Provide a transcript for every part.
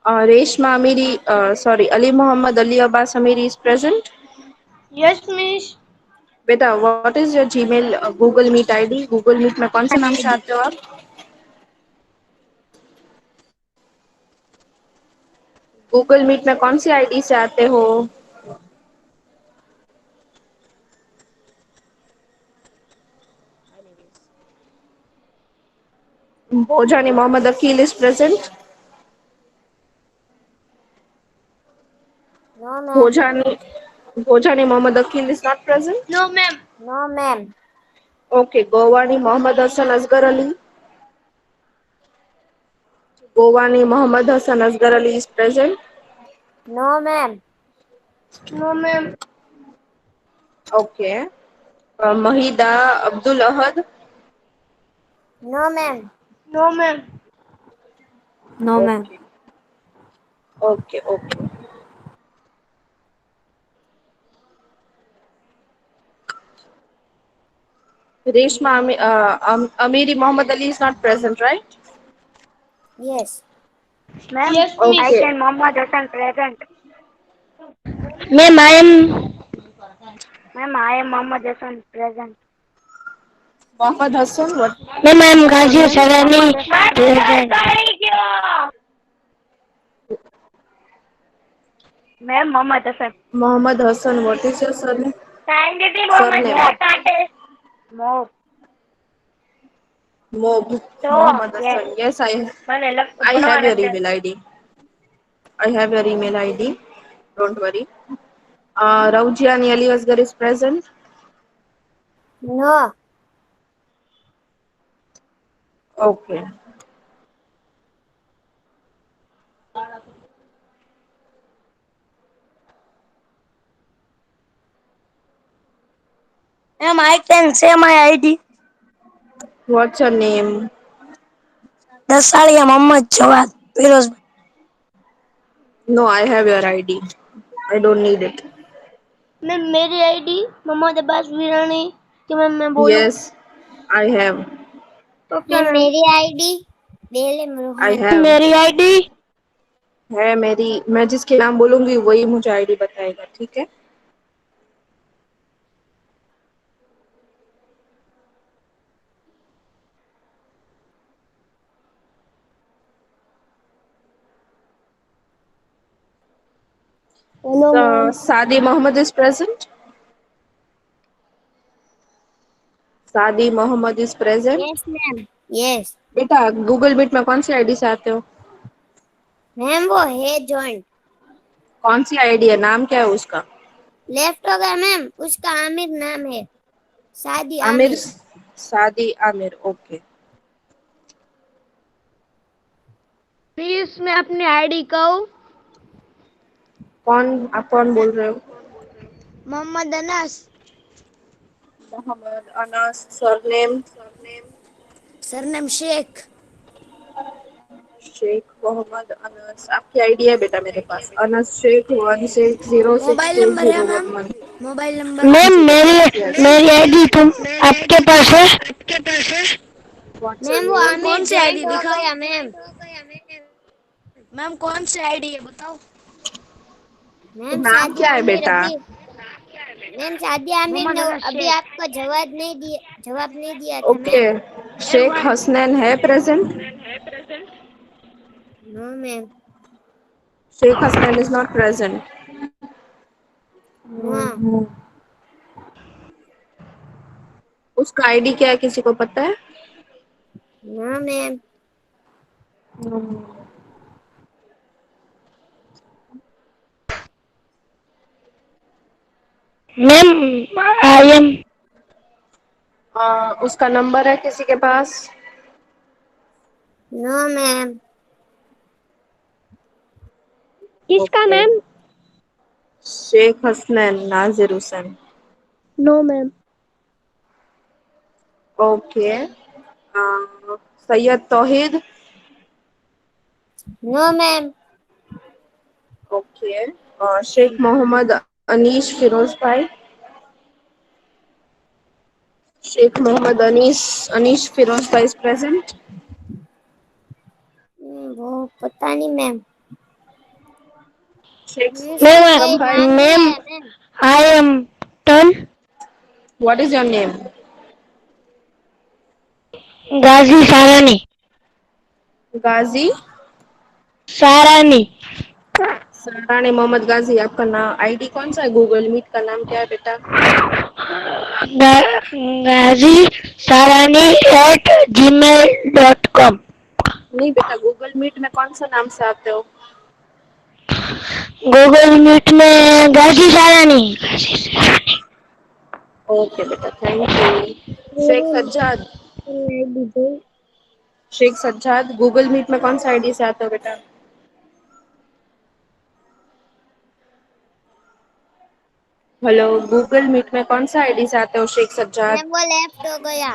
Reshma Amiri, sorry, Ali Muhammad Ali Abbas Amiri is present. Yes, Miss. बेटा, what is your Gmail Google Meet ID? Google Meet में कौन से नाम से आते हो आप? गूगल मीट में कौन सी आईडी से आते हो? Bhojani Mohammed Aqeel is present. No, ma'am. Bhojani Bhojani Mohammad Akhil is not present. No, ma'am. No, ma'am. Okay, Govani Mohammad Hassan Asghar Ali. Govani Mohammad Hassan Asghar Ali is present. No, ma'am. No, ma'am. Okay. Mahida Abdul Ahad. No, ma'am. No, ma'am. No, ma'am. Okay. Okay. Amiri Mohammad Ali is not present, right? Yes. Ma'am, yes, Miss. Okay. I can Mohammed Hassan present. Ma'am, I am Mohammed Hassan present. Mohammad Hassan, what Ma'am, I am is your Ghazi name? Sarani present. Ma'am, Mohammed Hassan. Mohammad Hassan, what is your surname? Surname. Mo. Mob. So, Mohammad yes. Hassan. Yes, મને I have ભણવા your નથી. email ID. I have your email ID. Don't worry. Raujiani Ali Asgar is present. No. Okay. Ma'am, I can say my ID. What's your name? Dasalia Muhammad Jawad Firoz. No, I have your ID. I don't need it. Ma'am मेरी ID Mohammad Abbas वीरानी कि मैं बोलूं Yes, I have. तो क्या ma'am ma'am? मेरी ID बेले I Rohan have. मेरी ID है मेरी, मैं जिसके नाम बोलूंगी वही मुझे आईडी बताएगा, ठीक है? Hello ma'am Sadi Mohammed is present. Sadi Mohammed is present. Yes ma'am yes बेटा, गूगल मीट में कौन सी आईडी से आते हो? मैम वो है जॉइंट कौन सी आईडी है? नाम क्या है उसका? लेफ्ट हो गया मैम उसका आमिर नाम है सादी आमिर, आमिर सादी आमिर, ओके। प्लीज मैं अपनी आईडी कहूँ? आप कौन बोल रहे हो? मोहम्मद अनस। मोहम्मद अनस, सरनेम? सरनेम शेख शेख मोहम्मद अनस। आपकी आईडी है बेटा मेरे पास, अनस शेख 1606 मोबाइल नंबर है मैम 2011। मोबाइल नंबर हाँ मैम जी बेटा, मेरी यस। मेरी आईडी तुम आपके पास है व्हाट्स योर मैम वो नेम? आमिर कौन सी आईडी जॉइंट हो दिखाओ? गया मैम मैम कौन सी आईडी है बताओ? मैम नाम शादी क्या है आमिर बेटा? अभी मैम शादी आमिर मोहम्मद ने अनस अभी शेख। आपको जवाब नहीं दिया था ओके। मैम शेख हसनैन है present? No ma'am Sheikh Hasnain is not present. No उसका आईडी क्या है, किसी को पता है? No ma'am ma'am I am उसका नंबर है किसी के पास? नो मैम किसका okay. Ma'am? Sheikh Hasnain Nazir Hussain. No ma'am. Okay. Syed Tauheed? No ma'am okay. Sheikh Mohammad Anish Firoz bhai? Sheikh Mohammad Anish Firoz भाई इज प्रेजेंट? वो पता नहीं मैम शेख मेरा सज्जाद भाई. नाम क्या मैम है ma'am? I am ton What is your name? Ghazi Sarani Ghazi Sarani Sarane Mohammed Ghazi. आपका नाम आईडी कौन सा है? गूगल मीट का नाम क्या है बेटा? गाजी सारानी @gmail.com। नहीं बेटा, गूगल मीट में कौन सा नाम से आते हो? गूगल मीट में गाजी सारानी। ओके बेटा, thank you. Sheikh Sajjad. Sheikh Sajjad, Google meet में कौन सा आईडी से आते हो बेटा? हेलो, गूगल मीट में कौन सा आईडी से आते हो शेख सज्जाद? मैम वो लेफ्ट हो गया।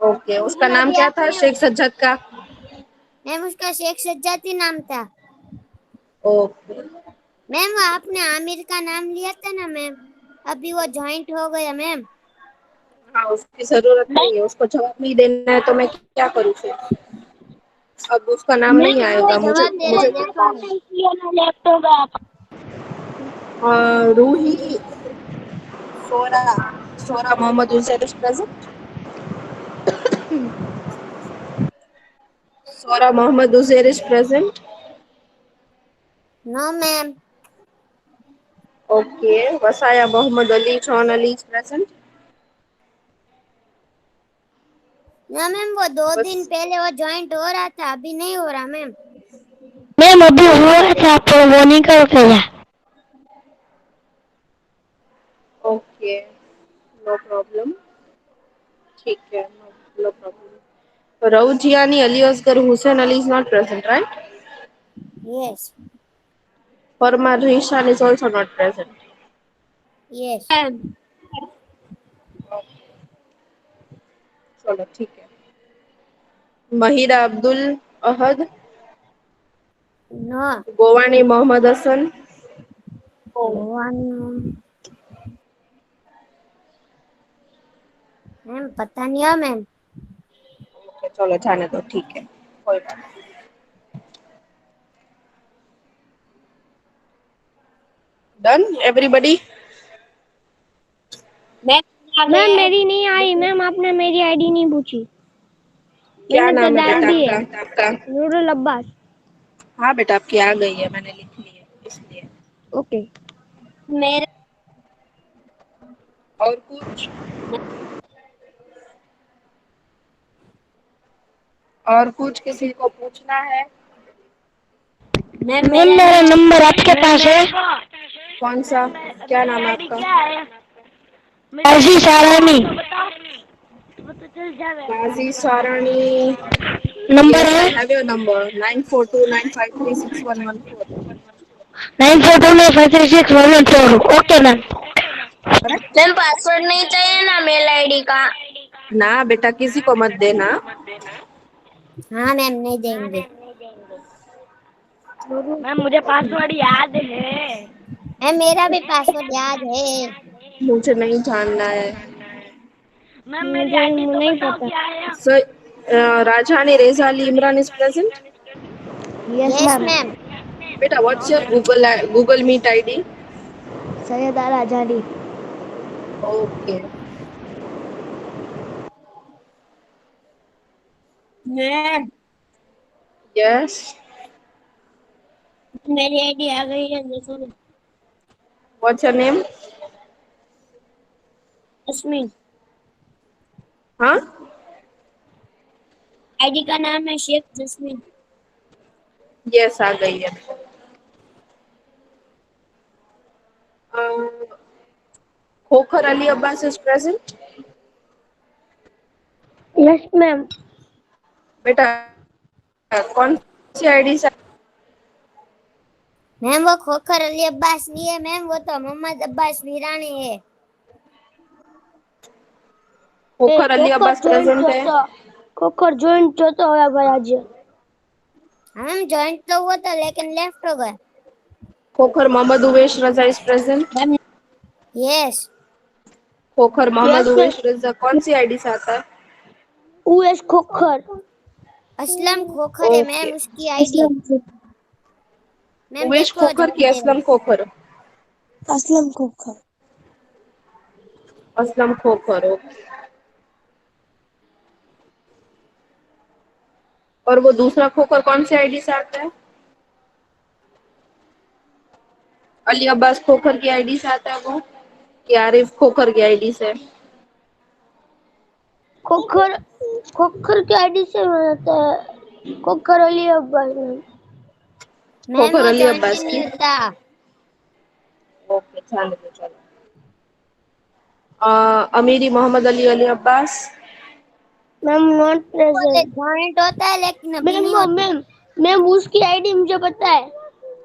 ओके, उसका नाम अभी क्या था आपने शेख सज्जाद का? मैम उसका शेख सज्जाती नाम था। ओके. मैम वो आपने आमिर का नाम लिया था ना मैम, अभी वो जॉइंट हो गया मैम। हाँ, उसकी जरूरत नहीं है, उसको जवाब नहीं देना है तो मैं क्या करूँ फिर? अब उसका नाम नहीं आएगा. मुझे जवाब दे रहे मुझे देखो ma'am. Laptop Roohi Sora. Sora Mohammad Hussain is present. Sora Mohammad Hussain is present. No ma'am. Okay. Wasaya Mohammad Ali Shan Ali is present. No ma'am वो 2 दिन बस. पहले वो जॉइंट हो रहा था, अभी नहीं हो रहा मैम। मैम अभी हुआ था पर वो नहीं कर पाया। Okay, no problem. ठीक है, no problem. Raujiyani Ali Asgar Hussain Ali is not present, right? Yes Parmar Rishan is also not present. Yes. चलो ठीक है. Mahira Abdul Ahad. No Gowani Mohammad Hasan. One ma'am पता नहीं है मैम। ओके, चलो जाने दो, ठीक है, कोई बात नहीं. Done everybody. मैम मेरी नहीं आई मैम, आपने मेरी आईडी नहीं पूछी। क्या मैंने तो नाम है डाल बेटा दी है, आपका? नूरुल अब्बास। हाँ बेटा, आपकी आ गई है, मैंने लिख ली है इसलिए. ओके। मेरे और कुछ? और कुछ किसी को पूछना है? मैम मैम मेरा मेरा नहीं है। नंबर आपके पास है? कौन सा? क्या नाम है आपका? गाजी सारानी गाजी सारानी. नंबर Yes, है I have your number. 9429536114. 9429536114। Okay ma'am. Correct? Ma'am password नहीं चाहिए ना मेल आईडी का? ना बेटा, किसी को मत देना. हाँ मैम नहीं देंगे। मैम मुझे पासवर्ड याद है। मैम मेरा भी पासवर्ड याद है। मुझे नहीं जानना है. मैम मेरी आईडी तो नहीं पता क्या है। So, Rajhani Reza Ali Imran is present. Yes yes ma'am. Ma'am. Beta, what's your Google Meet ID? Syed Al Azadi. Okay. Ma'am Yes. मेरी आईडी आ गई है देखो। What's your name? जस्मीन। हाँ? आईडी का नाम है शेख जस्मीन। Yes, आ गई है. Uh, Khokhar Ali Abbas is present. Yes ma'am. बेटा, कौन सी आईडी से? मैम वो खोखर अली अब्बास नहीं है मैम, वो तो मोहम्मद अब्बास वीरानी है। खोखर अली अब्बास प्रेजेंट है. खोखर जॉइंट जो तो होया भाई आज। हम जॉइंट तो हुआ था लेकिन लेफ्ट हो गया। Khokhar Mohammad Uwaish Raza is present. Yes Khokhar Mohammad yes Uwaish Raza कौन सी आईडी से आता है? उवेश खोखर। असलम खोखर है ओके. मैम उसकी आईडी। मैम उवेश देखो खोखर की जल्दी दे रहा असलम खोखर? असलम खोखर। असलम खोखर, ओके। और वो दूसरा खोखर कौन सी आईडी से आता है? अली अब्बास खोखर की आईडी से आता है वो, कि आरिफ खोखर की आईडी से? खोखर खोखर की आईडी से बनाता है, खोखर अली अब्बास में। मैम खोखर वो अली जॉइंट ही अब्बास नहीं की, होता। ओके चलो चलो। अमीरी मोहम्मद अली अली अब्बास? मैम नॉट बोले प्रेजेंट। जॉइंट होता है लेकिन अभी मैम नहीं वो होता। मैम उसकी आईडी मुझे पता है।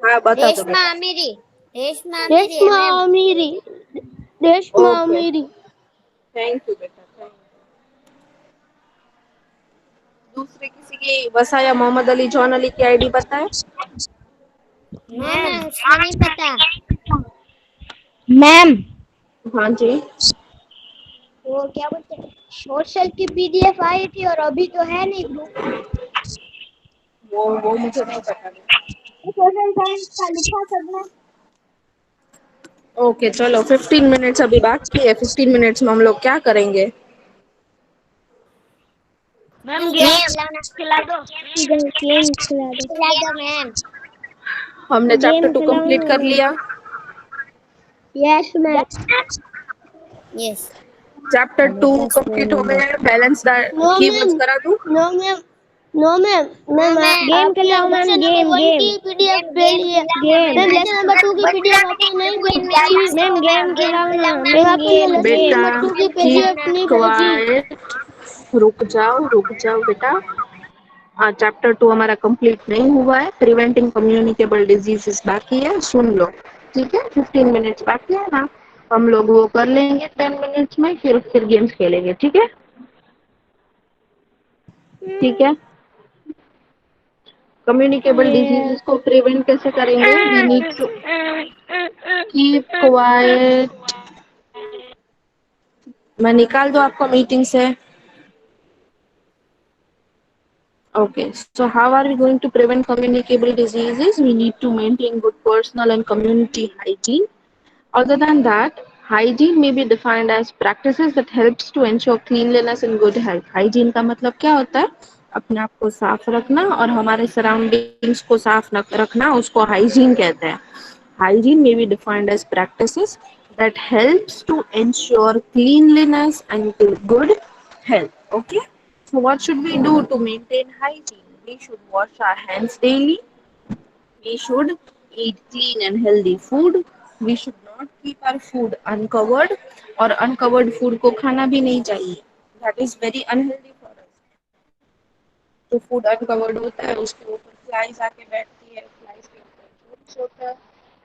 हाँ बता दो रेशमा बेटा। आमिरी, रेशमा आमिरी है रेशमा मैम। अमीरी, रेशमा ओके, अमीरी। थैंक यू बेटा, थैंक यू। दूसरे किसी की वसाया मोहम्मद अली जॉन अली की आईडी पता है? नो मैम उसमें नहीं पता। मैम हाँ जी। वो क्या बोलते हैं, सोशल की पीडीएफ आई थी और अभी तो है नहीं ग्रुप में। वो मुझे नहीं पता। सोशल साइंस का लिखा सबने। ओके चलो, 15 मिनट्स अभी बाकी है। 15 मिनट्स में हम लोग क्या करेंगे? मैम गेम मैम खिला दो। गेम खिला दो। खिला दो मैम। हमने चैप्टर गेम 2 खिलाओ कंप्लीट ना कर मैम। लिया। Yes ma'am. Yes. Chapter 2 complete हो गया है। बैलेंस नो मैम, कीवर्ड्स करा दूं? No ma'am, no ma'am. No ma'am ma'am. Game ma'am खेलाओ ma'am, lesson number game one game की पीडीएफ मैम गेम गेम खिलाओ ना game. Ma'am ma'am. Lesson number 2 की पीडीएफ आपने नहीं भेजी। 15 मिनट मैम हो गया गेम गेम खिलाओ ना खिलाओ ना मैम, आपने गेम लेसन बेटा नंबर 2 की कीप पीडीएफ नहीं भेजी। क्वाइट, रुक जाओ बेटा। चैप्टर 2 हमारा कंप्लीट नहीं हुआ है। प्रिवेंटिंग कम्युनिकेबल डिजीजेस बाकी है, सुन लो। ठीक है, 15 मिनट्स बाकी है ना, हम लोग वो कर लेंगे 10 मिनट्स में, फिर गेम्स खेलेंगे। ठीक है, ठीक है। कम्युनिकेबल डिजीजेस को प्रिवेंट कैसे करेंगे? We need to keep quiet. मैं निकाल दूं आपको मीटिंग से? Okay, so how are we going to prevent communicable diseases? We need to maintain good personal and community hygiene. Other than that, hygiene may be defined as practices that helps to ensure cleanliness and good health. Hygiene का मतलब क्या होता है? अपने आप को साफ रखना और हमारे सराउंडिंग्स को साफ रखना, उसको हाइजीन कहते हैं। Hygiene may be defined as practices that helps to ensure cleanliness and good health. Okay. So what should we do to maintain hygiene? We should wash our hands daily. We should eat clean and healthy food. We should not keep our food uncovered. और uncovered food को खाना भी नहीं चाहिए. That is very unhealthy for us. जो food uncovered होता है उसके ऊपर फ्लाइज आके बैठती है, फ्लाइज के ऊपर germs होता है,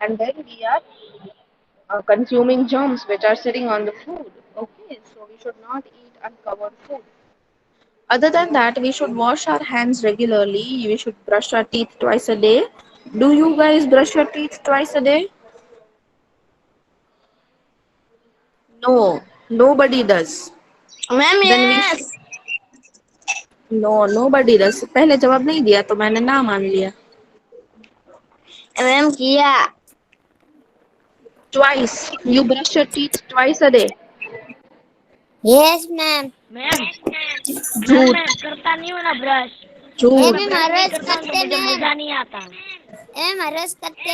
and then we are consuming germs which are sitting on the food. Okay, so we should not eat uncovered food. Other than that, we should wash our hands regularly. We should brush our teeth twice a day. Do you guys brush your teeth twice a day? No, nobody does. Ma'am Then we yes. should. No, nobody does. पहले जवाब नहीं दिया तो मैंने ना मान लिया. Ma'am किया। Twice. You brush your teeth twice a day. Yes ma'am. Ma'am ma'am झूठ, मैं करता नहीं हूँ ना ब्रश। ए झूठ. मैं मैम ब्रश नहीं हरस करता हूँ तो करते मुझे मैम। मजा नहीं आता। ए मैम हरस करते।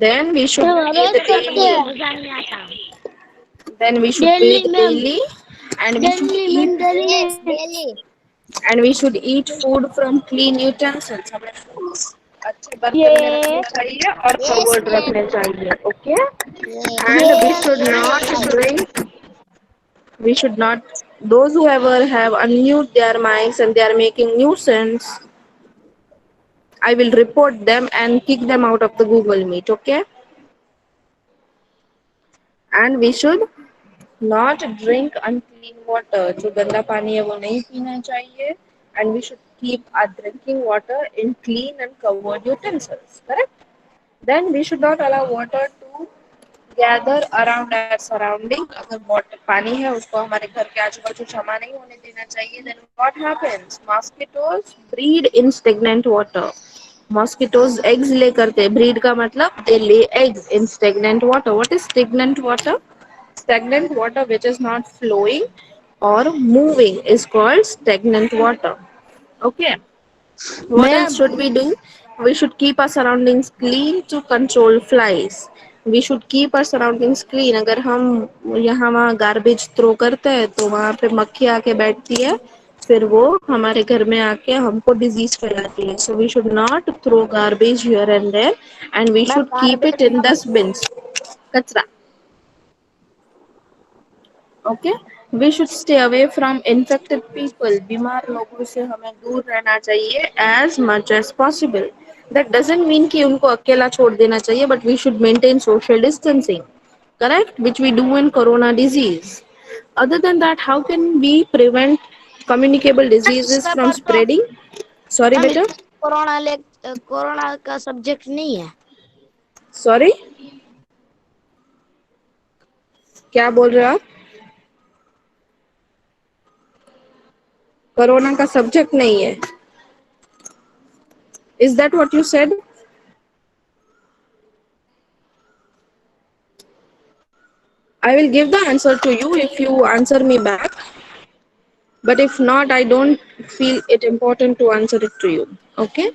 Then we should ma'am bathe रोज करते daily. हैं। मजा नहीं आता। Then we should daily bathe ma'am, daily, and we should daily eat ma'am, daily yes नहीं। Daily. food from clean utensils. हमें food अच्छे बर्तन में रखने ये चाहिए और यस covered मैम। रखने चाहिए. Okay, yes. and ये we should not. Those who ever have unmute their mics and they are making nuisance, I will report them and kick them out of the Google Meet. Okay, and we should not drink unclean water. जो गंदा पानी है वो नहीं पीना चाहिए. And we should keep our drinking water in clean and covered utensils. Correct? Then we should not allow water to gather around our surrounding. अगर water पानी है उसको हमारे घर के आजू बाजू जमा नहीं होने देना चाहिए. Then what happens? Mosquitoes breed in stagnant water. Mosquitoes eggs lay करते, ब्रीड का मतलब they lay eggs in stagnant water. What is stagnant water? Stagnant water which is not flowing or moving is called stagnant water. Okay. What else ma'am should we do? We should keep our surroundings clean to control flies. We should keep our surroundings clean. अगर हम यहाँ वहाँ garbage throw करते हैं तो वहाँ पे मक्खी आके बैठती है, फिर वो हमारे घर में आके हमको डिजीज फैलाती है. So we should not throw garbage here and there, and we ma'am should keep it garbage in dustbins. कचरा. Okay. We should stay away from infected people. बीमार लोगों से हमें दूर रहना चाहिए as much as possible. That doesn't mean कि उनको अकेला छोड़ देना चाहिए, but we should maintain social distancing, correct, which we do in corona disease. Other than that, how can we prevent communicable इस diseases from पेपर तो spreading? Sorry ma'am इस beta. Corona का सब्जेक्ट नहीं है. Sorry, क्या बोल रहे हो आप? कोरोना का सब्जेक्ट नहीं है. Is that what you said? I will give the answer to you if you answer me back. But if not, I don't feel it important to answer it to you. Okay?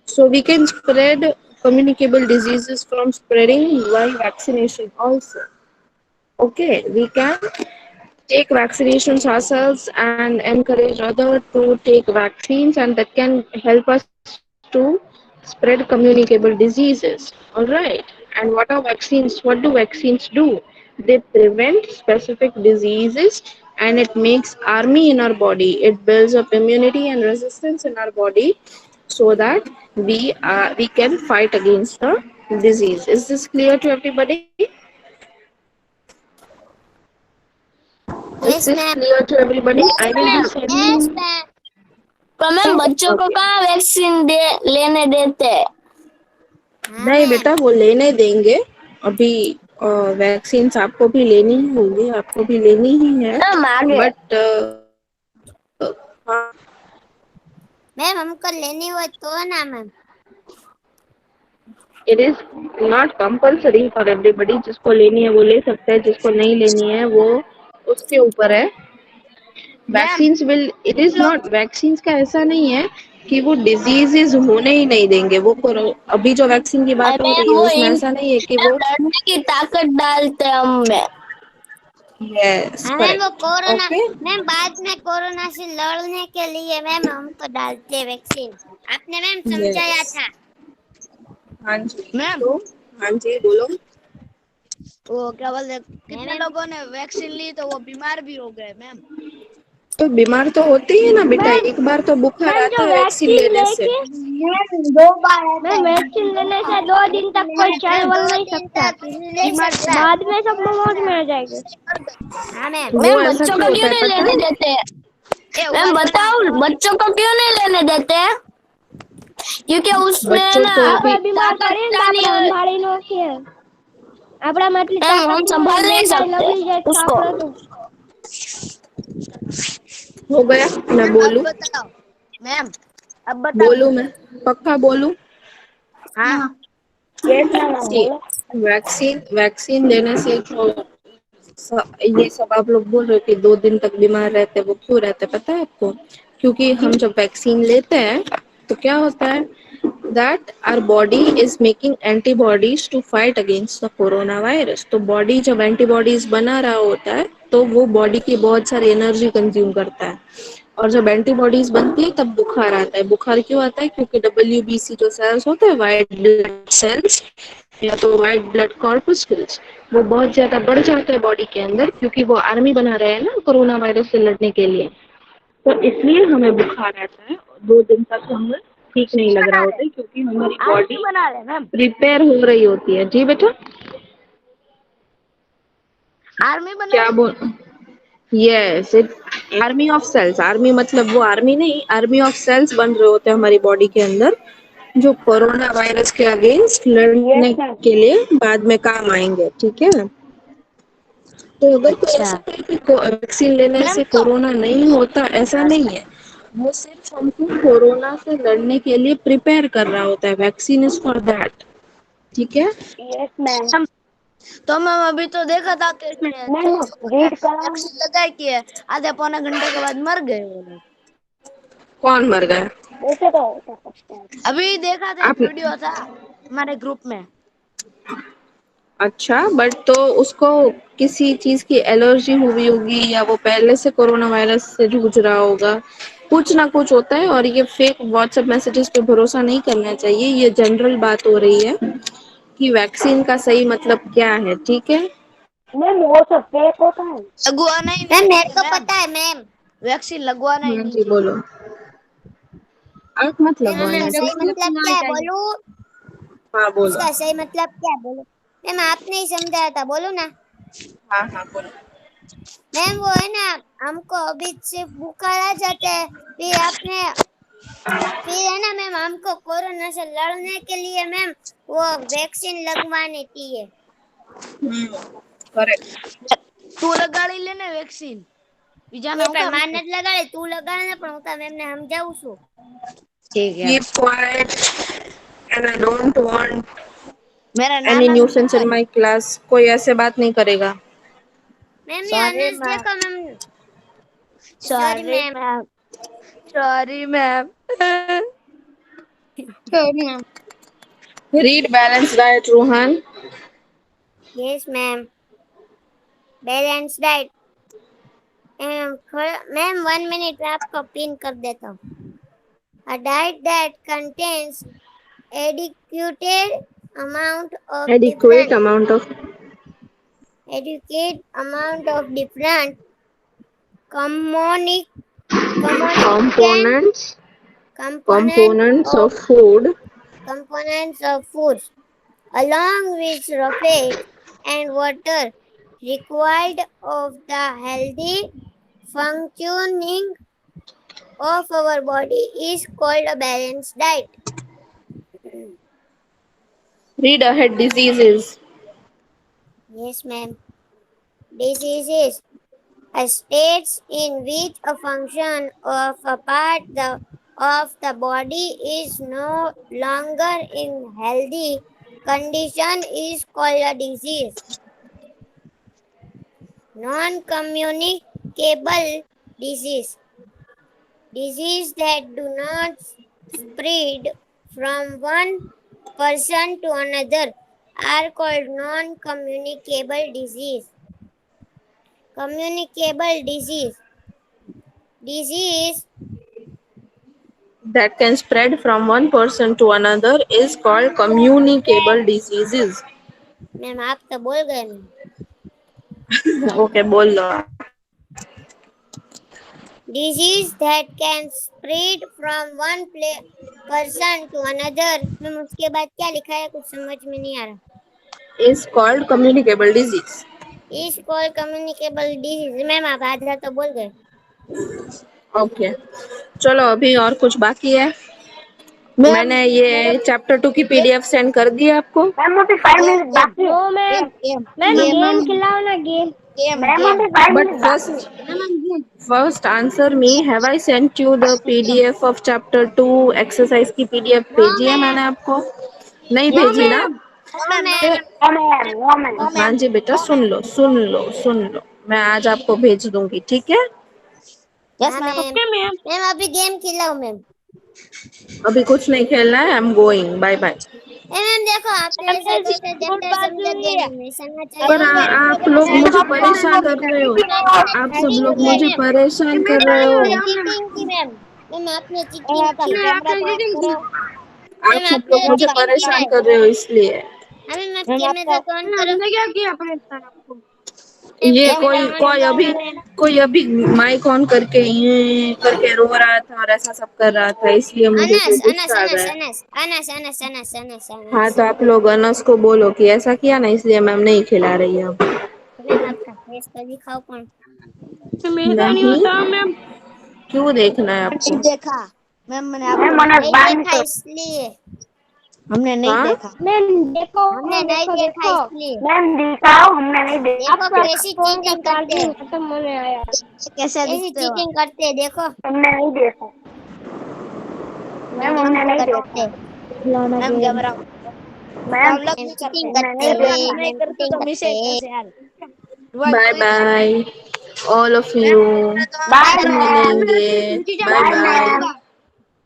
So we can spread communicable diseases from spreading by vaccination also. Okay, we can take vaccinations ourselves and encourage others to take vaccines, and that can help us to spread communicable diseases. All right. And what are vaccines? What do vaccines do? They prevent specific diseases, and it makes army in our body. It builds up immunity and resistance in our body so that we can fight against the disease. Is this clear to everybody? Is yes this ma'am. clear to everybody? I will be yes sending. Ma'am. पर ma'am बच्चों को Okay. कहाँ vaccine लेने देते हैं? हाँ नहीं ma'am. बेटा, वो लेने देंगे. अभी वैक्सीन आपको भी लेनी ही होगी, आपको भी लेनी ही है. मैम आगे बट मैम हमको लेनी हो तो ना ma'am. It is not compulsory for everybody. जिसको लेनी है वो ले सकता है, जिसको नहीं लेनी है वो उसके ऊपर है. Ma'am vaccines will, it is not, vaccines का ऐसा नहीं है कि वो डिजीजेस होने ही नहीं देंगे. वो अभी जो वैक्सीन की बात हो रही मैम है वो उसमें ऐसा नहीं है कि वो. लड़ने की ताकत डालते हैं हम में. यस, हाँ मैम वो करेक्ट. Corona okay. मैम बाद में कोरोना से लड़ने के लिए मैम हमको डालते हैं वैक्सीन. आपने मैम समझाया यस. था. हाँ जी. मैम तो हाँ जी बोलो. वो क्या बोलते हैं, कितने मैम लोगों ने वैक्सीन ली तो वो बीमार भी हो गए मैम. तो बीमार तो होते ही है ना बेटा. एक बार तो बुखार मैम आता जो है वैक्सीन वैक्सीन लेने से. लेके दो बार मैम वैक्सीन लेने से 2 दिन तक कोई चल वल नहीं सकता. बाद में सब मौज में आ जाएंगे. हाँ मैम. वो मैम ऐसा बच्चों क्यों को होता क्यों है नहीं पता लेने है? देते हैं? मैम बताओ बच्चों को क्यों नहीं लेने देते हैं? क्योंकि उसमें बच्चों ना को अभी बीमार ताकत पड़े तो डाली આપણે है. સંભાળી નો કે આપણામાં એટલી मैम हम તાકાત संभाल હોય नहीं મોટા सकते લગી જાય તો उसको. આપણે तो हो गया. मैं अब बोलूं? बताओ मैम. अब बताओ बोलूं मैं? पक्का बोलूं? हाँ. वैक्सीन वैक्सीन लेने से जो ये सब आप लोग बोल रहे हो कि 2 दिन तक बीमार रहते हैं, वो क्यों रहते हैं पता है आपको? क्योंकि हम जब वैक्सीन लेते हैं तो क्या होता है, that our body is making antibodies to fight against the corona virus. तो बॉडी जब एंटीबॉडीज बना रहा होता है तो वो बॉडी की बहुत सारी एनर्जी कंज्यूम करता है, और जब एंटीबॉडीज बनती है तब बुखार आता है. बुखार क्यों आता है? क्योंकि WBC जो सेल्स होते हैं, वाइट ब्लड सेल्स या तो वाइट ब्लड कॉर्पस्कल्स, वो बहुत ज्यादा बढ़ जाते हैं बॉडी के अंदर, क्योंकि वो आर्मी बना रहे हैं ना कोरोना वायरस से लड़ने के लिए. तो इसलिए हमें बुखार आता है और 2 दिन तक हमें ठीक नहीं लग रहा होता है, क्योंकि हमारी बॉडी बना रहे मैम. प्रिपेयर हो रही होती है. जी बेटा. आर्मी बना क्या बोल? Yes, it army of cells. Army मतलब वो आर्मी नहीं, आर्मी ऑफ सेल्स बन रहे होते हैं हमारी बॉडी के अंदर, जो कोरोना वायरस के अगेंस्ट लड़ने के लिए बाद में काम आएंगे. ठीक है. तो अगर कोई ऐसा है कि वैक्सीन लेने से कोरोना नहीं होता, ऐसा नहीं है. वो सिर्फ हमको कोरोना से लड़ने के लिए प्रिपेयर कर रहा होता है, वैक्सीन इज फॉर दैट। ठीक है। Yes ma'am. तो मैम अभी तो देखा था कि इसने मैम रीड करा। वैक्सीन लगाई की है, आधे पौने घंटे के बाद मर गए वो लोग। कौन मर गया? वैसे तो होता सकता है। अभी देखा था, एक आप? वीडियो था हमारे ग्रुप में। अच्छा, बट तो उसको किसी चीज की एलर्जी हुई होगी, या वो पहले से कोरोना वायरस से जूझ रहा होगा। कुछ ना कुछ होता है, और ये फेक व्हाट्सएप मैसेजेस पे भरोसा नहीं करना चाहिए। ये जनरल बात हो रही है कि वैक्सीन का सही मतलब क्या है। ठीक है। मैम वो सब फेक होता है। लगवाना ही मैम नहीं मेरे चाहिए को मैम, पता है मैम। वैक्सीन लगवाना ही हाँ नहीं जी, चाहिए। बोलो। आंख मत मैम लगवाना इसका ऐसे। सही मतलब क्या है बोलूं? हाँ बोलो। इसका सही मतलब क्या है बोलूं? मैम आपने ही समझाया था, बोलूं ना? हाँ हाँ बोलो। मैम वो है ना, हमको अभी सिर्फ बुखार आ जाता है, फिर है ना मैम, हमको कोरोना से लड़ने के लिए मैम वो वैक्सीन लगवानी चाहिए। करेक्ट। तू लगा लेने वैक्सीन, बीजा ये ना पर का। मार નથી લગાડે, તું લગાડે પણ હું તો મેમને સમજાવું છું। ठीक है, Keep quiet, and I don't want मेरा any नाना ने nuisance in लगाई। my class। कोई ऐसे बात नहीं करेगा। मैम ये सॉरी अनस मैम, देखो ma'am. Sorry sorry ma'am. Ma'am, sorry ma'am. Sorry ma'am. Read balanced diet, Rohan. Yes ma'am. Balance diet. Ma'am 1 minute में आपको पिन कर देता हूँ। A diet that contains adequate amount of Adequate different amount of adequate amount of different commoni- communicant components component components of of food components of foods, along with sulfate and water required of the healthy functioning of our body is called a balanced diet. read ahead. Diseases. Yes, ma'am. Diseases are states in which a function of a part of the body is no longer in healthy condition is called a disease. Non-communicable disease. Disease that do not spread from one person to another are called non-communicable disease. Communicable disease. Disease. That can spread from one person to another is called communicable diseases. Ma'am आप तो बोल गए ma'am. Okay, बोल लो। Disease that can spread from one person to another। Ma'am उसके बाद क्या लिखा है, कुछ समझ में नहीं आ रहा। Is called communicable disease. Is called communicable disease। Ma'am आप आधा तो बोल गए। Okay, चलो अभी और कुछ बाकी है। मैम मैंने मेरा ये चैप्टर 2 की पीडीएफ सेंड कर दी है आपको। मैम अभी 5 मिनट गेम बाकी है। No ma'am. Game ma'am game game खिलाओ ना गेम। गेम मैम गेम अभी 5 But मिनट बाकी है। first answer me, have I sent you the PDF of chapter 2 exercise की PDF नो भेजी है मैंने मैम। आपको? नहीं नो भेजी ना? Ma'am. No no ma'am. No ma'am. No हाँ मैम, जी बेटा, नो सुन मैम। लो सुन लो सुन लो, मैं आज आपको भेज दूंगी। ठीक है। यस हाँ मैम। मैम। मैम अभी गेम खिलाओ मैम। अभी कुछ नहीं खेलना है, I am going, bye bye. Ma'am देखो आपने ऐसा मैम कहते स्कूल जब समझा बाजू ही दिया है। मैम, ऐसा ना पर चाहिए मैम। आप लोग मैम मुझे आपने परेशान कर रहे हो। आप सब चीटिंग लोग की है मुझे मैम। परेशान कर मैम रहे हो। आपने चीटिंग की मैम। मैम आपने मैम चीटिंग आपका की। कैमरा तो ऑफ करो। आप मैम सब आपने लोग मुझे आपका चीटिंग की परेशान है। कर रहे हो इसलिए। हाँ मैम आप मैम कैमरा आपका तो ऑन करो। हमने क्या किया परेशान आपको? मैम ये मैम कैमरा कोई ऑन कोई करो अभी मैम। कोई अभी माइक ऑन करके ये करके रो रहा था और ऐसा सब कर रहा था, इसलिए मुझे फिर अनस अनस गुस्सा आ अनस गया। अनस अनस अनस अनस अनस हाँ, अनस। तो आप लोग अनस को बोलो कि ऐसा किया ना, इसलिए मैम नहीं खिला रही है अब। मैम आपका फेस तो दिखाओ कौन। मैम ऐसा नहीं नहीं, होता मैम। क्यों देखना है नहीं आपको? देखा मैम, मैंने आपको मैम नहीं अनस नहीं देखा। 12 देखा मिनट। इसलिए। हमने नहीं हाँ, देखा। मैम देखो हमने नहीं देखो देखा देखो। इसलिए। मैम दिखाओ, हमने नहीं देखो देखा। कैसी फोन का चीटिंग करते हैं। चार्जिंग खत्म होने आया। कैसे कैसी दिखते हो आप? चीटिंग करते हैं देखो। हमने नहीं देखा। मैम हमने नहीं देखा। फलाना मैम गेम। कैमरा मैम हम लोग मैम नहीं चीटिंग करते करते हैं, नहीं मैम करते चीटिंग तो करते मिसे हैं। कैसे यार bye bye all of ma'am you. Camera तो बाय फिर मैम। मिलेंगे। Bye bye bye. Ma'am.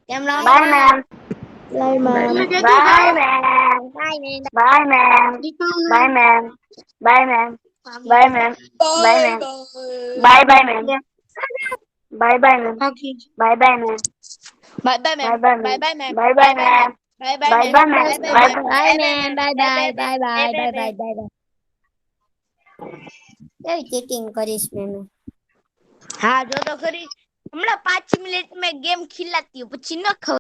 Camera bye ma'am. Bye ma'am. Bye ma'am. Bye ma'am. Bye ma'am. Bye ma'am. Bye ma'am. Bye bye ma'am. Bye bye bye ma'am. Bye bye ma'am. Bye bye ma'am. Bye bye bye ma'am bye bye ma'am. Bye ma'am bye bye bye bye ma'am ma'am. Bye bye bye ma'am bye ma'am. Bye bye bye ma'am bye. Bye bye bye ma'am. Ma'am bye bye bye bye bye bye bye bye bye bye. કેવી cheating કરીશ મેં? हाँ जो तो खरी हमला 5 minute में game खिलाती हूँ પછી न